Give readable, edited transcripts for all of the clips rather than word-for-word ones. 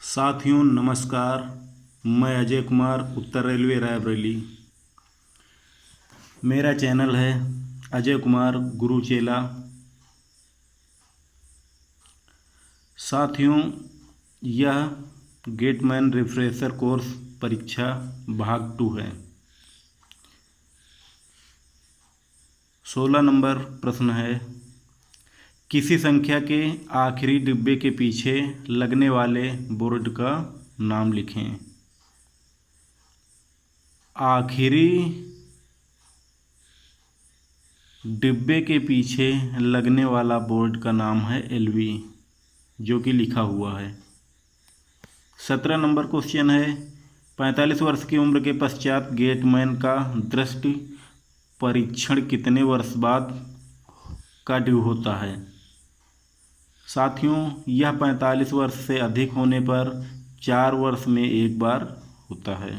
साथियों नमस्कार। मैं अजय कुमार, उत्तर रेलवे रायबरेली। मेरा चैनल है अजय कुमार गुरुचेला। साथियों, यह गेटमैन रिफ्रेशर कोर्स परीक्षा भाग 2 है। 16 नंबर प्रश्न है, किसी संख्या के आखिरी डिब्बे के पीछे लगने वाले बोर्ड का नाम लिखें। आखिरी डिब्बे के पीछे लगने वाला बोर्ड का नाम है LV, जो कि लिखा हुआ है। 17 नंबर क्वेश्चन है, 45 वर्ष की उम्र के पश्चात गेटमैन का दृष्टि परीक्षण कितने वर्ष बाद का ड्यू होता है। साथियों, यह 45 वर्ष से अधिक होने पर 4 वर्ष में एक बार होता है।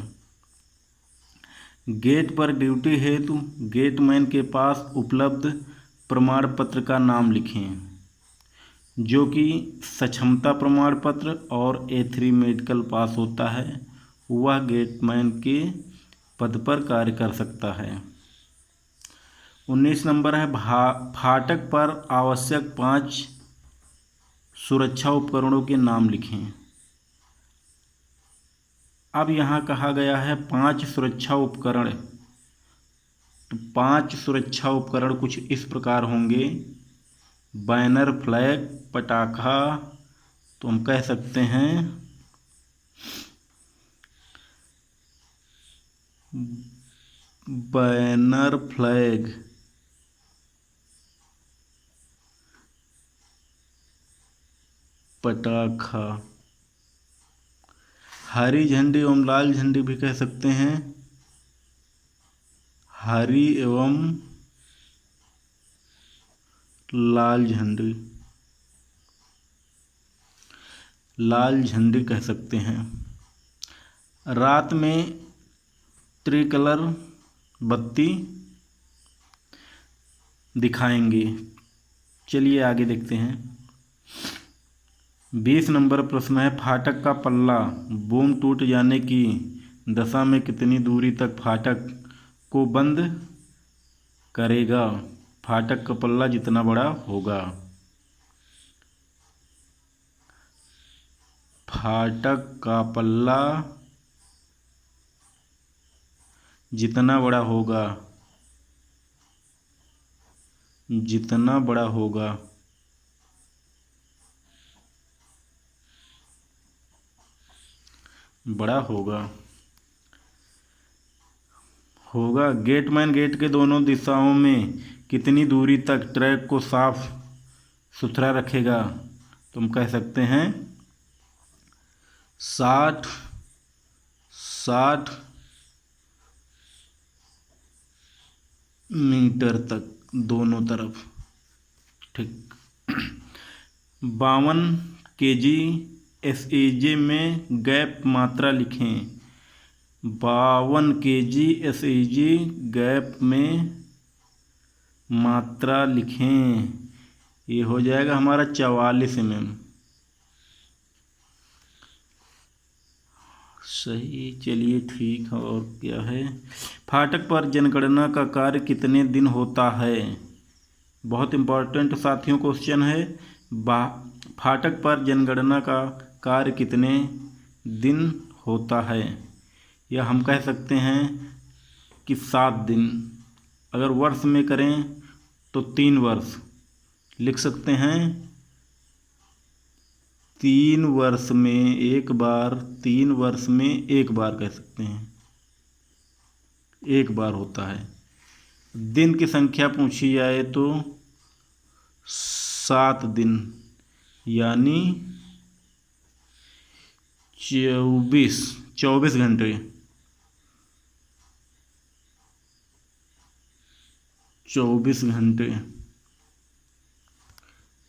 गेट पर ड्यूटी हेतु गेटमैन के पास उपलब्ध प्रमाण पत्र का नाम लिखें, जो कि सक्षमता प्रमाण पत्र और A3 मेडिकल पास होता है। वह गेटमैन के पद पर कार्य कर सकता है। 19 नंबर है, फाटक पर आवश्यक 5 सुरक्षा उपकरणों के नाम लिखें। अब यहाँ कहा गया है 5 सुरक्षा उपकरण। तो 5 सुरक्षा उपकरण कुछ इस प्रकार होंगे। बैनर, फ्लैग, पटाखा, तो हम कह सकते हैं बैनर, फ्लैग, पटाखा, हरी झंडी एवं लाल झंडी भी कह सकते हैं। हरी एवं लाल झंडी, लाल झंडी कह सकते हैं। रात में त्रिकलर बत्ती दिखाएंगे। चलिए आगे देखते हैं। 20 नंबर प्रश्न है, फाटक का पल्ला बूम टूट जाने की दशा में कितनी दूरी तक फाटक को बंद करेगा। फाटक का पल्ला जितना बड़ा होगा। फाटक का पल्ला जितना बड़ा होगा, जितना बड़ा होगा बड़ा होगा। गेटमैन गेट के दोनों दिशाओं में कितनी दूरी तक ट्रैक को साफ सुथरा रखेगा। तो हम कह सकते हैं 60 मीटर तक दोनों तरफ। ठीक। 52 kg SAJ में गैप मात्रा लिखें। 52 kg SAJ गैप में मात्रा लिखें। ये हो जाएगा हमारा 44 mm। सही, चलिए ठीक है। और क्या है, फाटक पर जनगणना का कार्य कितने दिन होता है। बहुत इम्पोर्टेंट साथियों क्वेश्चन है। फाटक पर जनगणना का कार्य कितने दिन होता है। या हम कह सकते हैं कि 7 दिन। अगर वर्ष में करें तो 3 वर्ष लिख सकते हैं। 3 वर्ष में एक बार, 3 वर्ष में एक बार कह सकते हैं, एक बार होता है। दिन की संख्या पूछी जाए तो 7 दिन, यानी 24 घंटे। 24 घंटे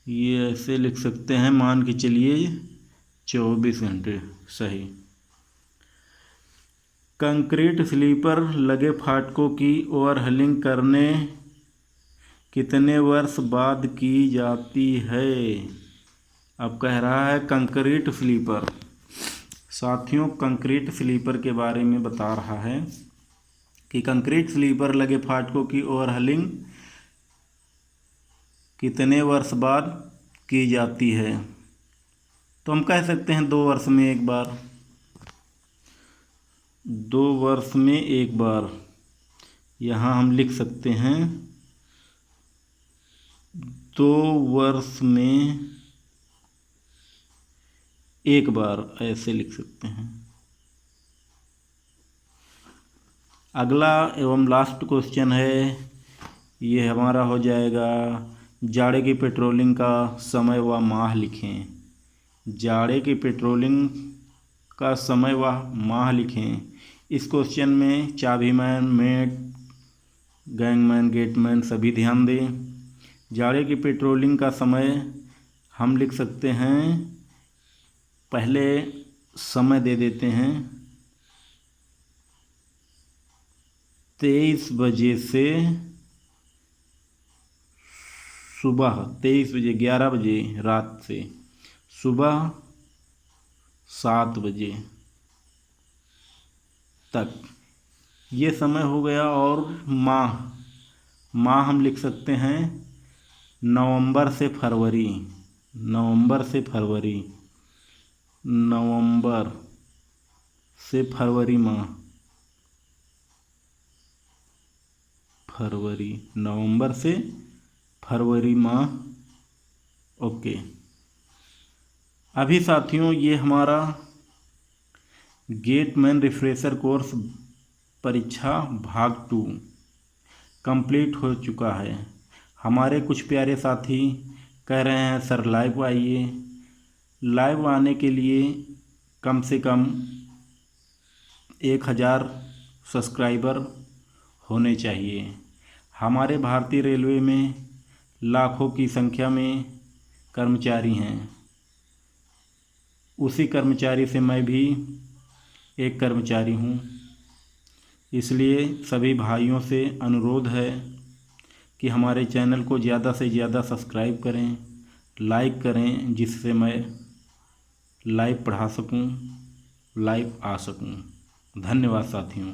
ये ऐसे लिख सकते हैं, मान के चलिए 24 घंटे। सही। कंक्रीट स्लीपर लगे फाटकों की ओवरहलिंग करने कितने वर्ष बाद की जाती है। अब कह रहा है कंक्रीट स्लीपर साथियों कंक्रीट स्लीपर के बारे में बता रहा है कि कंक्रीट स्लीपर लगे फाटकों की ओवरहॉलिंग कितने वर्ष बाद की जाती है। तो हम कह सकते हैं 2 वर्ष में एक बार। 2 वर्ष में एक बार यहाँ हम लिख सकते हैं 2 वर्ष में एक बार, ऐसे लिख सकते हैं। अगला एवं लास्ट क्वेश्चन है, ये हमारा हो जाएगा जाड़े की पेट्रोलिंग का समय व माह लिखें। जाड़े की पेट्रोलिंग का समय व माह लिखें। इस क्वेश्चन में चाबीमैन, मेट, गैंगमैन, गेटमैन सभी ध्यान दें। जाड़े की पेट्रोलिंग का समय हम लिख सकते हैं, पहले समय दे देते हैं 23 बजे से सुबह 23 बजे 11 बजे रात से सुबह 7 बजे तक, ये समय हो गया। और माह हम लिख सकते हैं नवंबर से फरवरी, नवंबर से फरवरी माह, नवंबर से फरवरी माह। ओके, अभी साथियों ये हमारा गेटमैन रिफ्रेशर कोर्स परीक्षा भाग 2 कंप्लीट हो चुका है। हमारे कुछ प्यारे साथी कह रहे हैं सर लाइव आइए। लाइव आने के लिए कम से कम 1000 सब्सक्राइबर होने चाहिए। हमारे भारतीय रेलवे में लाखों की संख्या में कर्मचारी हैं, उसी कर्मचारी से मैं भी एक कर्मचारी हूँ। इसलिए सभी भाइयों से अनुरोध है कि हमारे चैनल को ज़्यादा से ज़्यादा सब्सक्राइब करें, लाइक करें, जिससे मैं लाइव पढ़ा सकूं, लाइव आ सकूं। धन्यवाद साथियों।